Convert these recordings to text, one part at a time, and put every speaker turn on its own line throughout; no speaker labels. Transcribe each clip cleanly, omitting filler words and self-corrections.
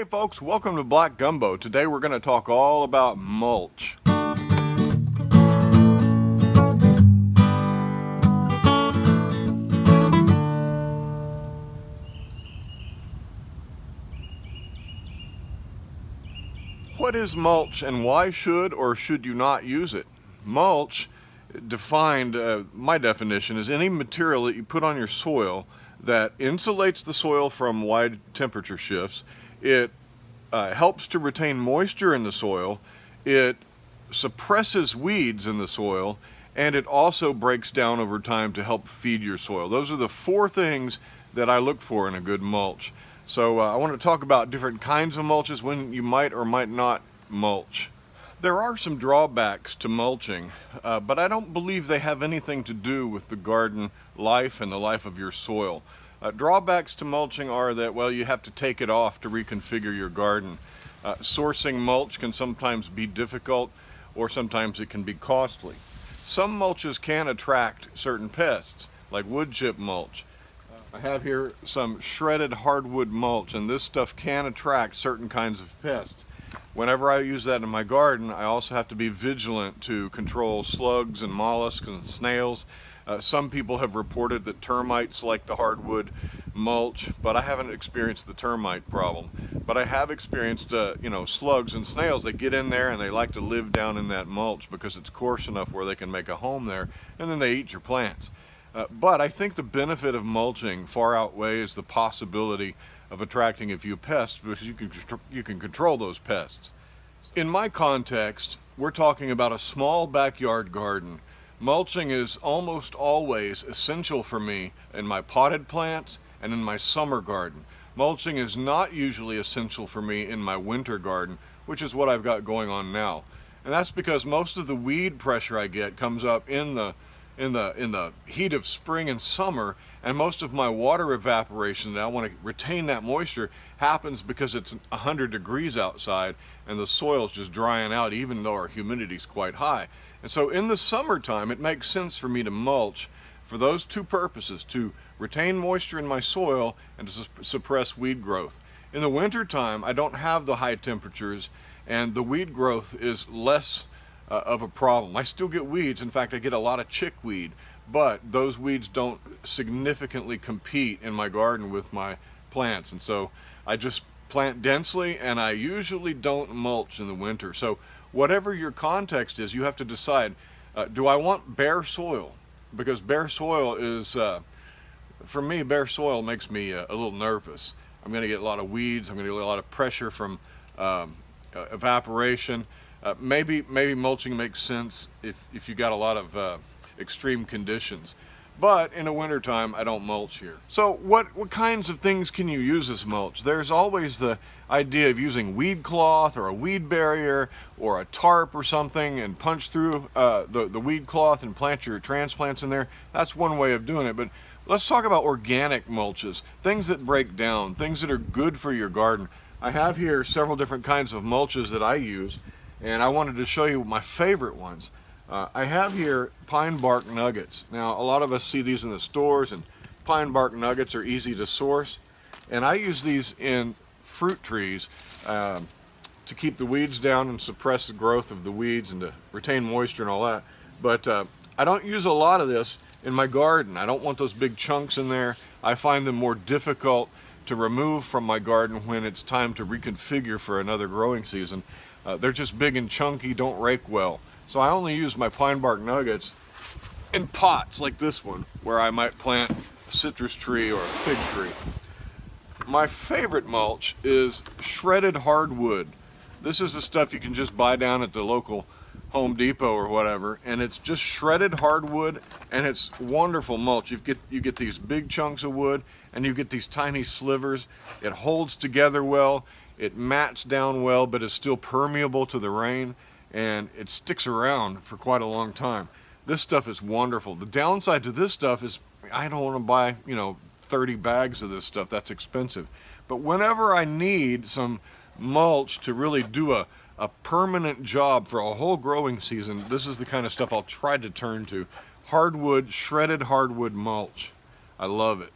Hey folks, welcome to Black Gumbo. Today we're going to talk all about mulch. What is mulch and why should or should you not use it? Mulch, defined, my definition, is any material that you put on your soil that insulates the soil from wide temperature shifts. It helps to retain moisture in the soil, it suppresses weeds in the soil, and it also breaks down over time to help feed your soil. Those are the four things that I look for in a good mulch. So I want to talk about different kinds of mulches, when you might or might not mulch. There are some drawbacks to mulching, but I don't believe they have anything to do with the garden life and the life of your soil. Drawbacks to mulching are that, well, you have to take it off to reconfigure your garden. Sourcing mulch can sometimes be difficult, or sometimes it can be costly. Some mulches can attract certain pests, like wood chip mulch. I have here some shredded hardwood mulch, and this stuff can attract certain kinds of pests. Whenever I use that in my garden, I also have to be vigilant to control slugs and mollusks and snails. Some people have reported that termites like the hardwood mulch, but I haven't experienced the termite problem. But I have experienced, slugs and snails that get in there and they like to live down in that mulch because it's coarse enough where they can make a home there, and then they eat your plants. But I think the benefit of mulching far outweighs the possibility of attracting a few pests, because you can control those pests. In my context, we're talking about a small backyard garden. Mulching is almost always essential for me in my potted plants and in my summer garden. Mulching is not usually essential for me in my winter garden, which is what I've got going on now. And that's because most of the weed pressure I get comes up in the heat of spring and summer, and most of my water evaporation that I want to retain that moisture happens because it's 100 degrees outside and the soil's just drying out, even though our humidity is quite high. And so in the summertime, it makes sense for me to mulch for those two purposes: to retain moisture in my soil and to suppress weed growth. In the wintertime, I don't have the high temperatures, and the weed growth is less of a problem. I still get weeds. In fact, I get a lot of chickweed, but those weeds don't significantly compete in my garden with my plants. And so I just plant densely, and I usually don't mulch in the winter. So whatever your context is, you have to decide, do I want bare soil? Because bare soil is, for me, bare soil makes me a little nervous. I'm going to get a lot of weeds. I'm going to get a lot of pressure from evaporation. Maybe mulching makes sense if you got a lot of extreme conditions. But in the wintertime, I don't mulch here. So what kinds of things can you use as mulch? There's always the idea of using weed cloth or a weed barrier or a tarp or something and punch through the weed cloth and plant your transplants in there. That's one way of doing it. But let's talk about organic mulches, things that break down, things that are good for your garden. I have here several different kinds of mulches that I use, and I wanted to show you my favorite ones. I have here pine bark nuggets. Now, a lot of us see these in the stores, and pine bark nuggets are easy to source. And I use these in fruit trees to keep the weeds down and suppress the growth of the weeds and to retain moisture and all that. But I don't use a lot of this in my garden. I don't want those big chunks in there. I find them more difficult to remove from my garden when it's time to reconfigure for another growing season. They're just big and chunky, don't rake well. So I only use my pine bark nuggets in pots like this one, where I might plant a citrus tree or a fig tree. My favorite mulch is shredded hardwood. This is the stuff you can just buy down at the local Home Depot or whatever, and it's just shredded hardwood, and it's wonderful mulch. You get these big chunks of wood, and you get these tiny slivers. It holds together well, it mats down well, but is still permeable to the rain, and it sticks around for quite a long time. This stuff is wonderful. The downside to this stuff is I don't want to buy, 30 bags of this stuff. That's expensive. But whenever I need some mulch to really do a permanent job for a whole growing season, this is the kind of stuff I'll try to turn to. Hardwood, shredded hardwood mulch. I love it.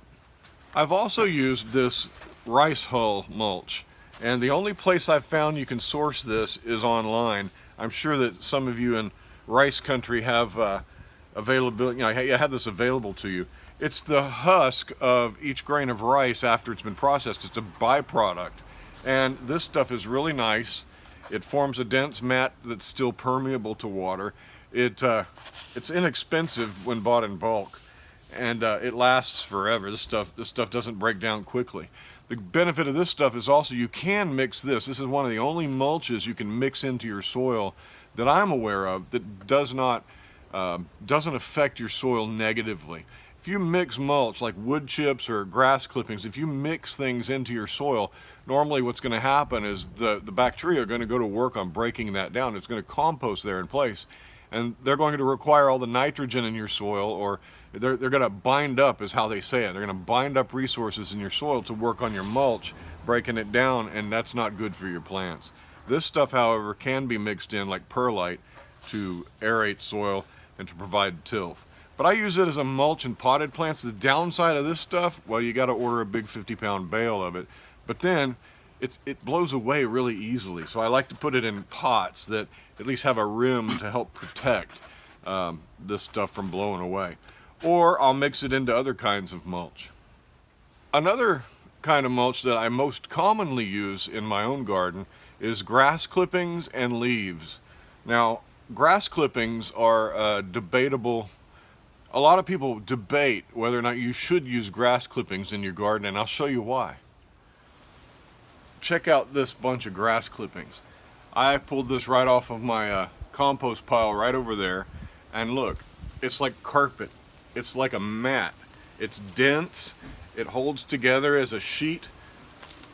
I've also used this rice hull mulch. And the only place I've found you can source this is online. I'm sure that some of you in rice country have availability, you have this available to you. It's the husk of each grain of rice after it's been processed. It's a byproduct. And this stuff is really nice. It forms a dense mat that's still permeable to water. It's inexpensive when bought in bulk, and it lasts forever. This stuff doesn't break down quickly. The benefit of this stuff is also you can mix this. This is one of the only mulches you can mix into your soil that I'm aware of that doesn't affect your soil negatively. If you mix mulch like wood chips or grass clippings, if you mix things into your soil, normally what's going to happen is the bacteria are going to go to work on breaking that down. It's going to compost there in place, and they're going to require all the nitrogen in your soil, or they're going to bind up, is how they say it. They're going to bind up resources in your soil to work on your mulch, breaking it down, and that's not good for your plants. This stuff, however, can be mixed in like perlite to aerate soil and to provide tilth. But I use it as a mulch in potted plants. The downside of this stuff, well, you got to order a big 50-pound bale of it. But then it blows away really easily. So I like to put it in pots that at least have a rim to help protect this stuff from blowing away. Or I'll mix it into other kinds of mulch. Another kind of mulch that I most commonly use in my own garden is grass clippings and leaves. Now, grass clippings are debatable. A lot of people debate whether or not you should use grass clippings in your garden, and I'll show you why. Check out this bunch of grass clippings. I pulled this right off of my compost pile right over there, and look, it's like carpet. It's like a mat. It's dense, it holds together as a sheet,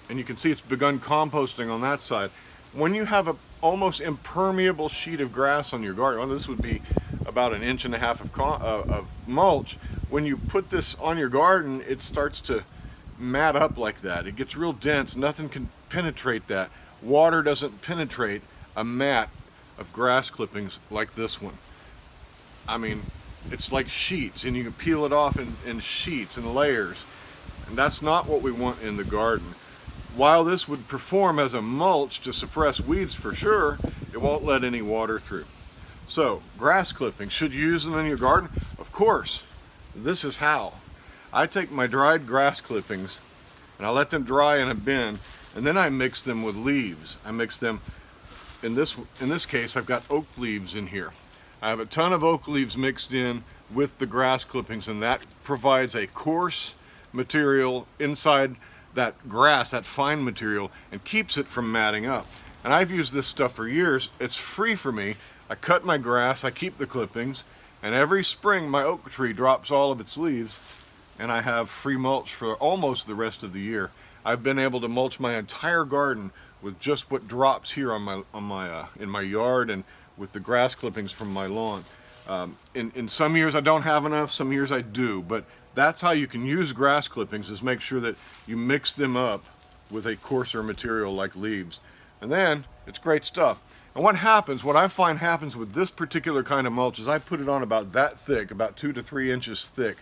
and you can see it's begun composting on that side. When you have an almost impermeable sheet of grass on your garden, well, this would be about 1.5 inches of mulch. When you put this on your garden, it starts to mat up like that. It gets real dense. Nothing can penetrate that. Water doesn't penetrate a mat of grass clippings like this one. I mean, it's like sheets, and you can peel it off in sheets and layers, and that's not what we want in the garden. While this would perform as a mulch to suppress weeds for sure, it won't let any water through. So, grass clippings, should you use them in your garden? Of course. This is how. I take my dried grass clippings and I let them dry in a bin, and then I mix them with leaves. I mix them, in this case, I've got oak leaves in here. I have a ton of oak leaves mixed in with the grass clippings, and that provides a coarse material inside that grass, that fine material, and keeps it from matting up. And I've used this stuff for years. It's free for me. I cut my grass, I keep the clippings, and every spring my oak tree drops all of its leaves, and I have free mulch for almost the rest of the year. I've been able to mulch my entire garden with just what drops here in my yard, and with the grass clippings from my lawn. In some years I don't have enough, some years I do, but that's how you can use grass clippings, is make sure that you mix them up with a coarser material like leaves. And then it's great stuff. And what I find happens with this particular kind of mulch is I put it on about that thick, about 2 to 3 inches thick,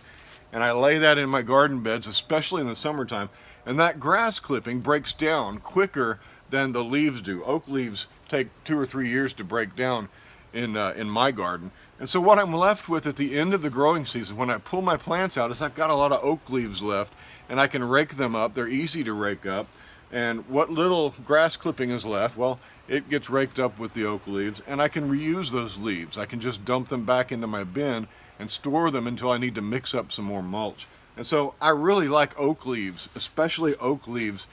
and I lay that in my garden beds, especially in the summertime, and that grass clipping breaks down quicker than the leaves do. Oak leaves take 2 or 3 years to break down in my garden. And so what I'm left with at the end of the growing season, when I pull my plants out, is I've got a lot of oak leaves left, and I can rake them up. They're easy to rake up. And what little grass clipping is left, well, it gets raked up with the oak leaves, and I can reuse those leaves. I can just dump them back into my bin and store them until I need to mix up some more mulch. And so I really like oak leaves, especially oak leaves,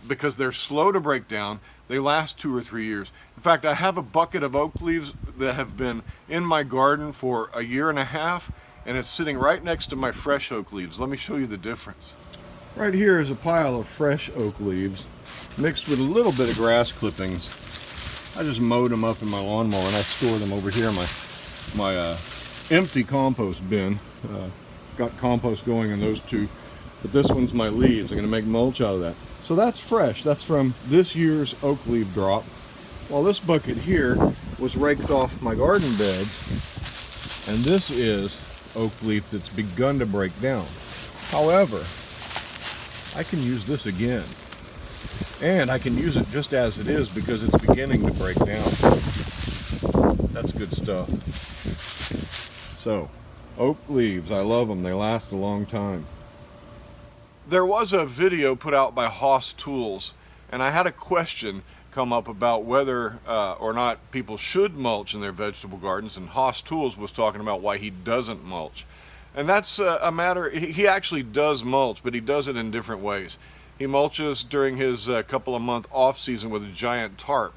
because they're slow to break down. They last 2 or 3 years. In fact, I have a bucket of oak leaves that have been in my garden for 1.5 years, and it's sitting right next to my fresh oak leaves. Let me show you the difference. Right here is a pile of fresh oak leaves mixed with a little bit of grass clippings. I just mowed them up in my lawnmower, and I store them over here in my empty compost bin. Got compost going in those two, but this one's my leaves. I'm going to make mulch out of that. So that's fresh. That's from this year's oak leaf drop. While this bucket here was raked off my garden beds, and this is oak leaf that's begun to break down. However, I can use this again. And I can use it just as it is because it's beginning to break down. That's good stuff. So, oak leaves, I love them. They last a long time. There was a video put out by Haas Tools, and I had a question come up about whether or not people should mulch in their vegetable gardens, and Haas Tools was talking about why he doesn't mulch. And that's a matter, he actually does mulch, but he does it in different ways. He mulches during his couple of month off season with a giant tarp.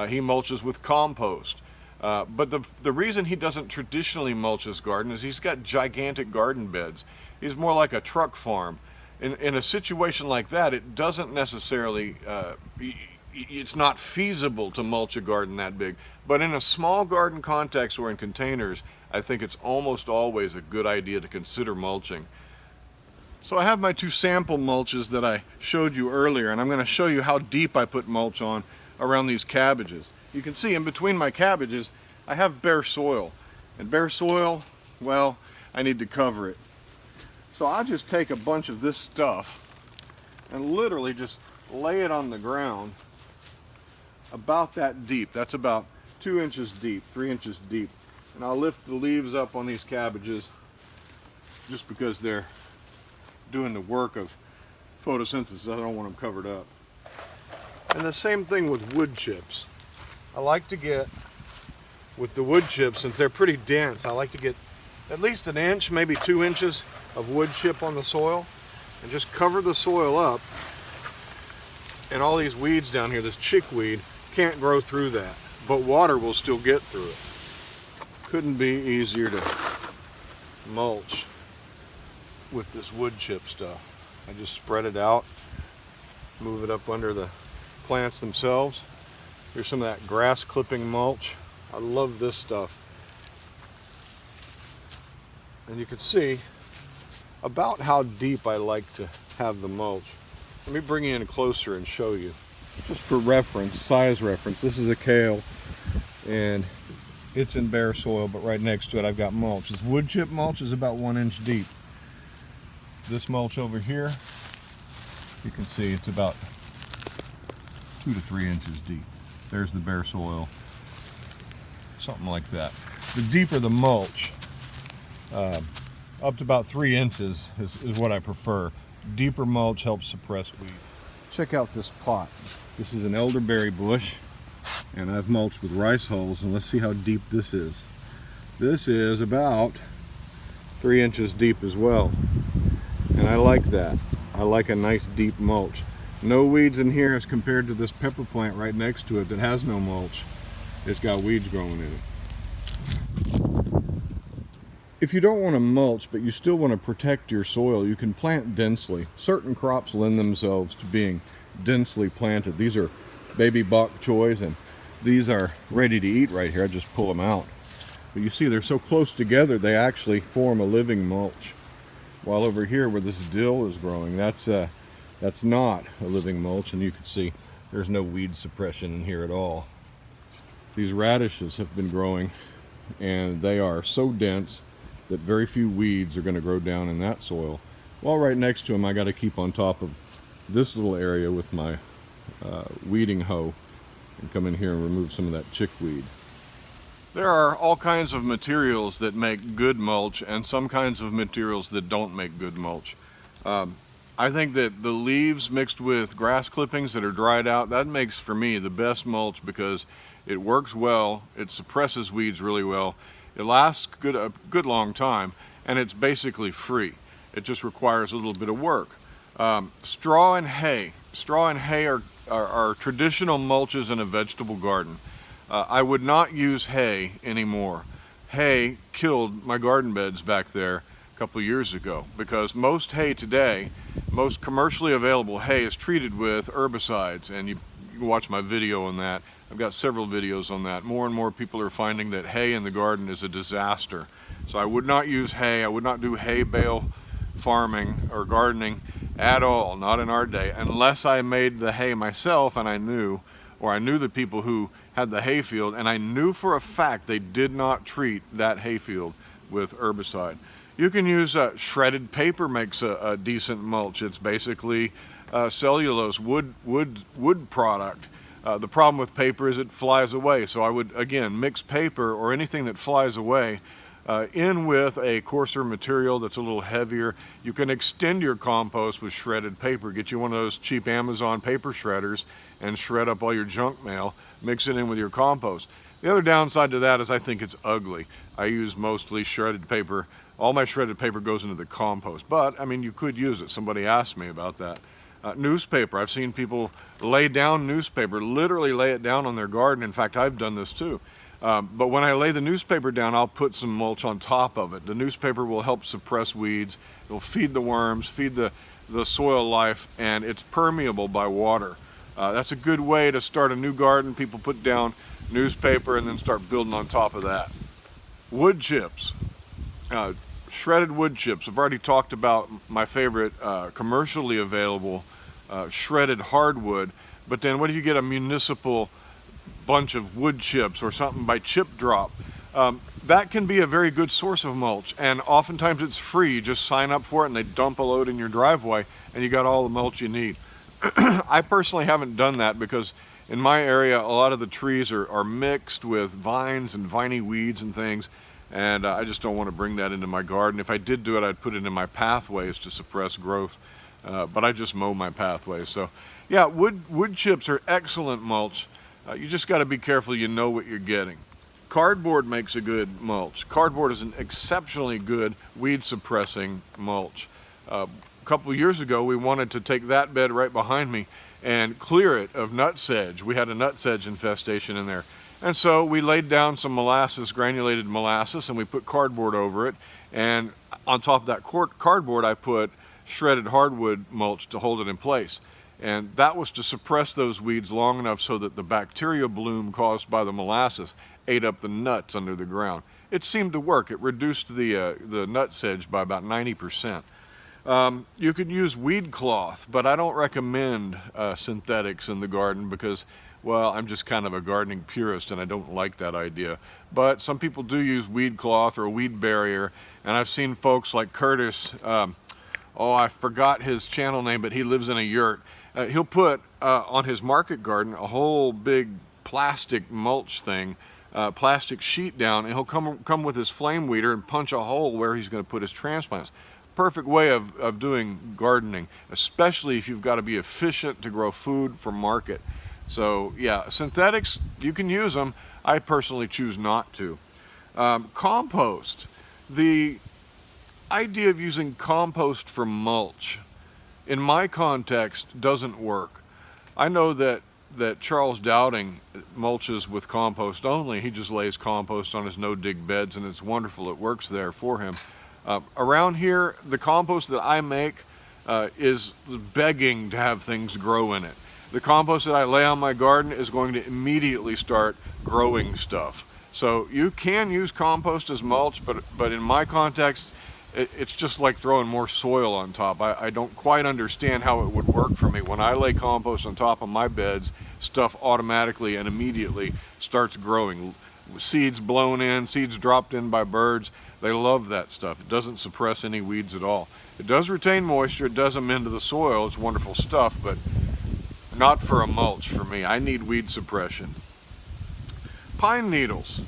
He mulches with compost. But the reason he doesn't traditionally mulch his garden is he's got gigantic garden beds. He's more like a truck farm. In a situation like that, it doesn't necessarily, it's not feasible to mulch a garden that big. But in a small garden context or in containers, I think it's almost always a good idea to consider mulching. So I have my 2 sample mulches that I showed you earlier, and I'm going to show you how deep I put mulch on around these cabbages. You can see in between my cabbages, I have bare soil. And bare soil, well, I need to cover it. So I'll just take a bunch of this stuff and literally just lay it on the ground about that deep. That's about 2 inches deep, 3 inches deep. And I'll lift the leaves up on these cabbages just because they're doing the work of photosynthesis. I don't want them covered up. And the same thing with wood chips. I like to get, with the wood chips, since they're pretty dense, I like to get at least 1 inch, maybe 2 inches of wood chip on the soil and just cover the soil up. And all these weeds down here, this chickweed, can't grow through that, but water will still get through it. Couldn't be easier to mulch with this wood chip stuff. I just spread it out, move it up under the plants themselves. Here's some of that grass clipping mulch. I love this stuff. And you can see about how deep I like to have the mulch. Let me bring you in closer and show you. Just for reference, size reference, this is a kale and it's in bare soil, but right next to it I've got mulch. This wood chip mulch is about 1 inch deep. This mulch over here, you can see it's about 2 to 3 inches deep. There's the bare soil, something like that. The deeper the mulch, up to about 3 inches is what I prefer. Deeper mulch helps suppress weeds. Check out this pot. This is an elderberry bush, and I've mulched with rice hulls, and let's see how deep this is. This is about 3 inches deep as well. And I like that. I like a nice deep mulch. No weeds in here as compared to this pepper plant right next to it that has no mulch. It's got weeds growing in it. If you don't want to mulch, but you still want to protect your soil, you can plant densely. Certain crops lend themselves to being densely planted. These are baby bok choys, and these are ready to eat right here. I just pull them out. But you see, they're so close together, they actually form a living mulch. While over here where this dill is growing, that's not a living mulch, and you can see there's no weed suppression in here at all. These radishes have been growing, and they are so dense that very few weeds are going to grow down in that soil. While right next to them, I got to keep on top of this little area with my weeding hoe and come in here and remove some of that chickweed. There are all kinds of materials that make good mulch and some kinds of materials that don't make good mulch. I think that the leaves mixed with grass clippings that are dried out, that makes for me the best mulch because it works well, it suppresses weeds really well, it lasts a good long time, and it's basically free. It just requires a little bit of work. Straw and hay. Straw and hay are traditional mulches in a vegetable garden. I would not use hay anymore. Hay killed my garden beds back there a couple of years ago because most hay today, most commercially available hay is treated with herbicides, and you can watch my video on that. I've got several videos on that. More and more people are finding that hay in the garden is a disaster. So I would not use hay. I would not do hay bale farming or gardening at all, not in our day, unless I made the hay myself and I knew the people who had the hayfield, and I knew for a fact they did not treat that hayfield with herbicide. You can use shredded paper, makes a decent mulch. It's basically cellulose, wood product. The problem with paper is it flies away. So I would, again, mix paper or anything that flies away in with a coarser material that's a little heavier. You can extend your compost with shredded paper. Get you one of those cheap Amazon paper shredders and shred up all your junk mail, mix it in with your compost. The other downside to that is I think it's ugly. I use mostly shredded paper. All my shredded paper goes into the compost, but I mean, you could use it. Somebody asked me about that. Newspaper, I've seen people lay down newspaper, literally lay it down on their garden. In fact, I've done this too. But when I lay the newspaper down, I'll put some mulch on top of it. The newspaper will help suppress weeds. It'll feed the worms, feed the soil life, and it's permeable by water. That's a good way to start a new garden. People put down newspaper and then start building on top of that. Wood chips. Shredded wood chips. I've already talked about my favorite commercially available shredded hardwood, but then what if you get a municipal bunch of wood chips or something by Chip Drop? That can be a very good source of mulch, and oftentimes it's free. You just sign up for it and they dump a load in your driveway and you got all the mulch you need. I personally haven't done that because in my area a lot of the trees are mixed with vines and viney weeds and things, and I just don't want to bring that into my garden. If I did do it, I'd put it in my pathways to suppress growth, but I just mow my pathways. So yeah, wood chips are excellent mulch. You just got to be careful you know what you're getting. Cardboard makes a good mulch. Cardboard is an exceptionally good weed suppressing mulch. A couple years ago we wanted to take that bed right behind me and clear it of nutsedge. We had a nutsedge infestation in there. And so we laid down some molasses, granulated molasses, and we put cardboard over it. And on top of that cardboard, I put shredded hardwood mulch to hold it in place. And that was to suppress those weeds long enough so that the bacteria bloom caused by the molasses ate up the nuts under the ground. It seemed to work. It reduced the nutsedge by about 90%. You could use weed cloth, but I don't recommend synthetics in the garden because, well, I'm just kind of a gardening purist and I don't like that idea. But some people do use weed cloth or a weed barrier, and I've seen folks like Curtis, I forgot his channel name, but he lives in a yurt. He'll put on his market garden a whole big plastic mulch thing, plastic sheet down, and he'll come with his flame weeder and punch a hole where he's going to put his transplants. Perfect way of doing gardening, especially if you've got to be efficient to grow food for market. So yeah, synthetics, you can use them. I personally choose not to. Compost. The idea of using compost for mulch, in my context, doesn't work. I know that Charles Dowding mulches with compost only. He just lays compost on his no-dig beds, and it's wonderful. It works there for him. Around here, the compost that I make is begging to have things grow in it. The compost that I lay on my garden is going to immediately start growing stuff. So you can use compost as mulch, but in my context, it's just like throwing more soil on top. I don't quite understand how it would work for me. When I lay compost on top of my beds, stuff automatically and immediately starts growing. Seeds blown in, seeds dropped in by birds. They love that stuff. It doesn't suppress any weeds at all. It does retain moisture, it does amend to the soil. It's wonderful stuff, but not for a mulch for me. I need weed suppression. Pine needles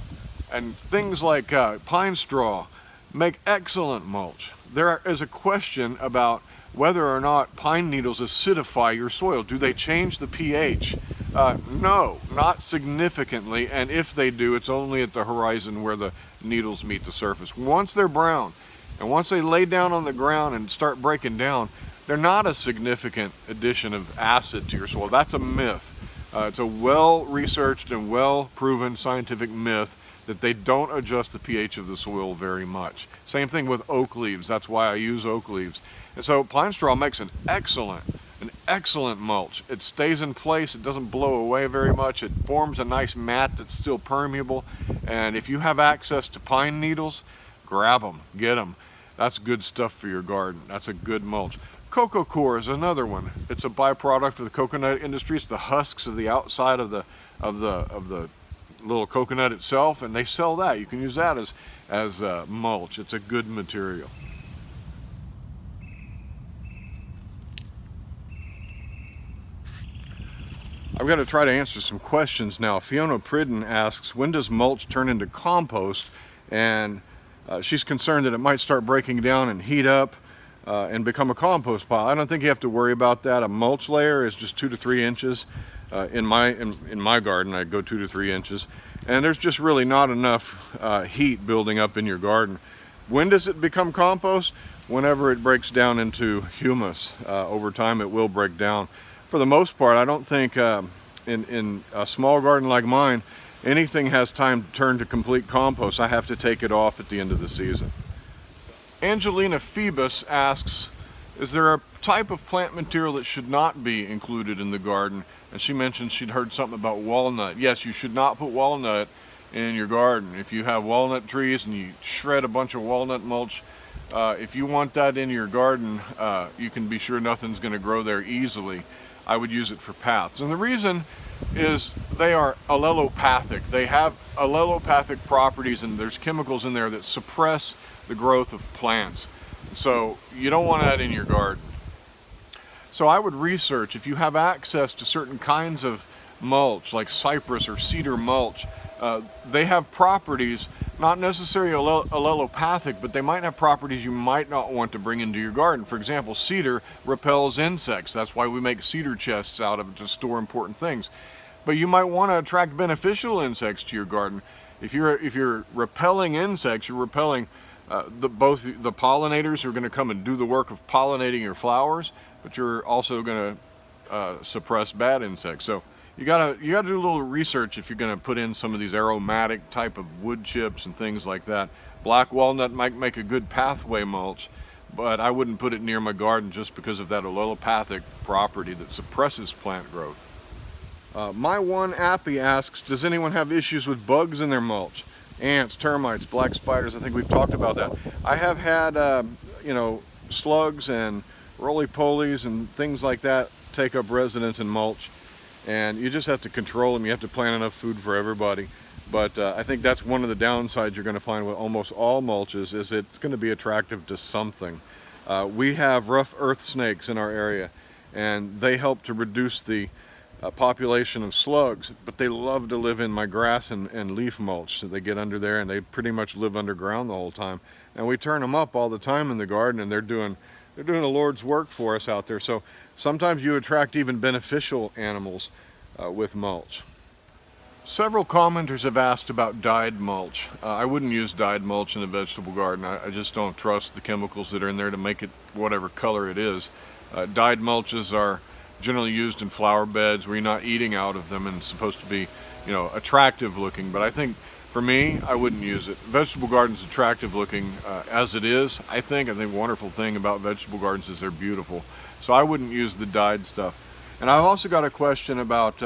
and things like pine straw make excellent mulch. There is a question about whether or not pine needles acidify your soil. Do they change the pH? No, not significantly, and if they do, it's only at the horizon where the needles meet the surface. Once they're brown, and once they lay down on the ground and start breaking down, they're not a significant addition of acid to your soil. That's a myth. It's a well-researched and well-proven scientific myth that they don't adjust the pH of the soil very much. Same thing with oak leaves. That's why I use oak leaves. And so pine straw makes an excellent mulch. It stays in place. It doesn't blow away very much. It forms a nice mat that's still permeable. And if you have access to pine needles, grab them, get them. That's good stuff for your garden. That's a good mulch. Cocoa coir is another one. It's a byproduct of the coconut industry. It's the husks of the outside of the little coconut itself, and they sell that. You can use that as mulch. It's a good material. I've got to try to answer some questions now. Fiona Pridden asks, when does mulch turn into compost? And she's concerned that it might start breaking down and heat up and become a compost pile. I don't think you have to worry about that. A mulch layer is just 2 to 3 inches. In my garden, I go 2 to 3 inches. And there's just really not enough heat building up in your garden. When does it become compost? Whenever it breaks down into humus. Over time it will break down. For the most part, I don't think in a small garden like mine, anything has time to turn to complete compost. I have to take it off at the end of the season. Angelina Phoebus asks, is there a type of plant material that should not be included in the garden? And she mentioned she'd heard something about walnut. Yes, you should not put walnut in your garden. If you have walnut trees and you shred a bunch of walnut mulch, if you want that in your garden, you can be sure nothing's going to grow there easily. I would use it for paths. And the reason is they are allelopathic. They have allelopathic properties, and there's chemicals in there that suppress the growth of plants. So you don't want that in your garden. So I would research, if you have access to certain kinds of mulch, like cypress or cedar mulch, they have properties, not necessarily allelopathic, but they might have properties you might not want to bring into your garden. For example, cedar repels insects. That's why we make cedar chests out of it to store important things. But you might want to attract beneficial insects to your garden. If you're repelling insects, you're repelling both the pollinators who are going to come and do the work of pollinating your flowers, but you're also going to suppress bad insects. So you gotta do a little research if you're going to put in some of these aromatic type of wood chips and things like that. Black walnut might make a good pathway mulch, but I wouldn't put it near my garden just because of that allelopathic property that suppresses plant growth. My one Appy asks, does anyone have issues with bugs in their mulch? Ants, termites, black spiders, I think we've talked about that. I have had, slugs and roly-polies and things like that take up residence in mulch. And you just have to control them. You have to plant enough food for everybody. But I think that's one of the downsides you're going to find with almost all mulches, is it's going to be attractive to something. We have rough earth snakes in our area, and they help to reduce the population of slugs, but they love to live in my grass and leaf mulch. So they get under there and they pretty much live underground the whole time. And we turn them up all the time in the garden, and they're doing the Lord's work for us out there. So sometimes you attract even beneficial animals with mulch. Several commenters have asked about dyed mulch. I wouldn't use dyed mulch in a vegetable garden. I just don't trust the chemicals that are in there to make it whatever color it is. Dyed mulches are generally used in flower beds where you're not eating out of them and it's supposed to be, attractive looking. But I think for me, I wouldn't use it. Vegetable gardens attractive looking as it is. I think the wonderful thing about vegetable gardens is they're beautiful. So I wouldn't use the dyed stuff. And I've also got a question about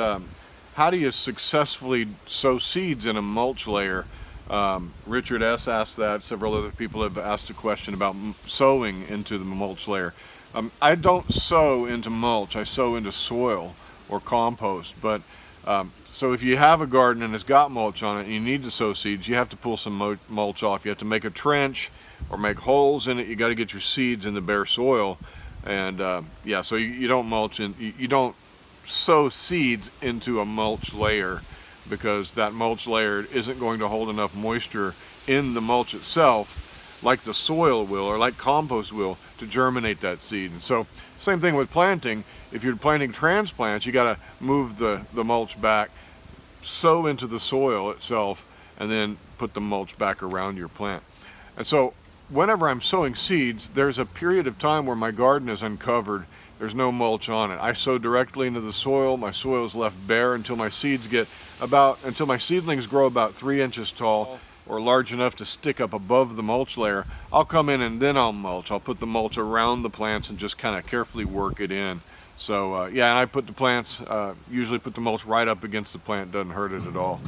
how do you successfully sow seeds in a mulch layer? Richard S. asked that. Several other people have asked a question about sowing into the mulch layer. I don't sow into mulch. I sow into soil or compost. But so if you have a garden and it's got mulch on it and you need to sow seeds, you have to pull some mulch off. You have to make a trench or make holes in it. You got to get your seeds in the bare soil. And so you don't mulch and you don't sow seeds into a mulch layer, because that mulch layer isn't going to hold enough moisture in the mulch itself like the soil will or like compost will to germinate that seed. And so same thing with planting. If you're planting transplants, you got to move the mulch back, sow into the soil itself, and then put the mulch back around your plant. And so whenever I'm sowing seeds, there's a period of time where my garden is uncovered. There's no mulch on it. I sow directly into the soil. My soil is left bare until my until my seedlings grow about 3 inches tall or large enough to stick up above the mulch layer. I'll come in and then I'll mulch. I'll put the mulch around the plants and just kind of carefully work it in. So and I put the plants, usually put the mulch right up against the plant. Doesn't hurt it at all.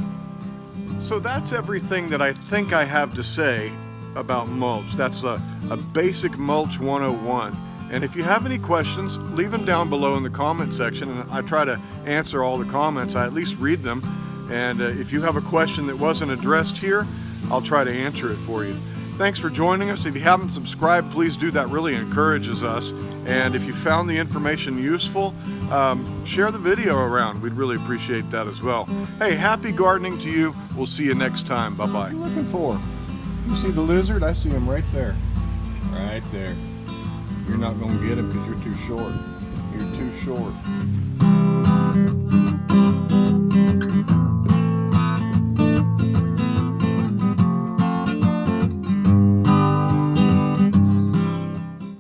So that's everything that I think I have to say about mulch. That's a basic mulch 101. And if you have any questions, leave them down below in the comment section, and I try to answer all the comments. I at least read them. And if you have a question that wasn't addressed here, I'll try to answer it for you. Thanks for joining us. If you haven't subscribed, please do. That really encourages us. And if you found the information useful, share the video around. We'd really appreciate that as well. Hey, happy gardening to you. We'll see you next time. Bye-bye. What are you looking for? You see the lizard? I see him right there. Right there. You're not going to get him because you're too short. You're too short.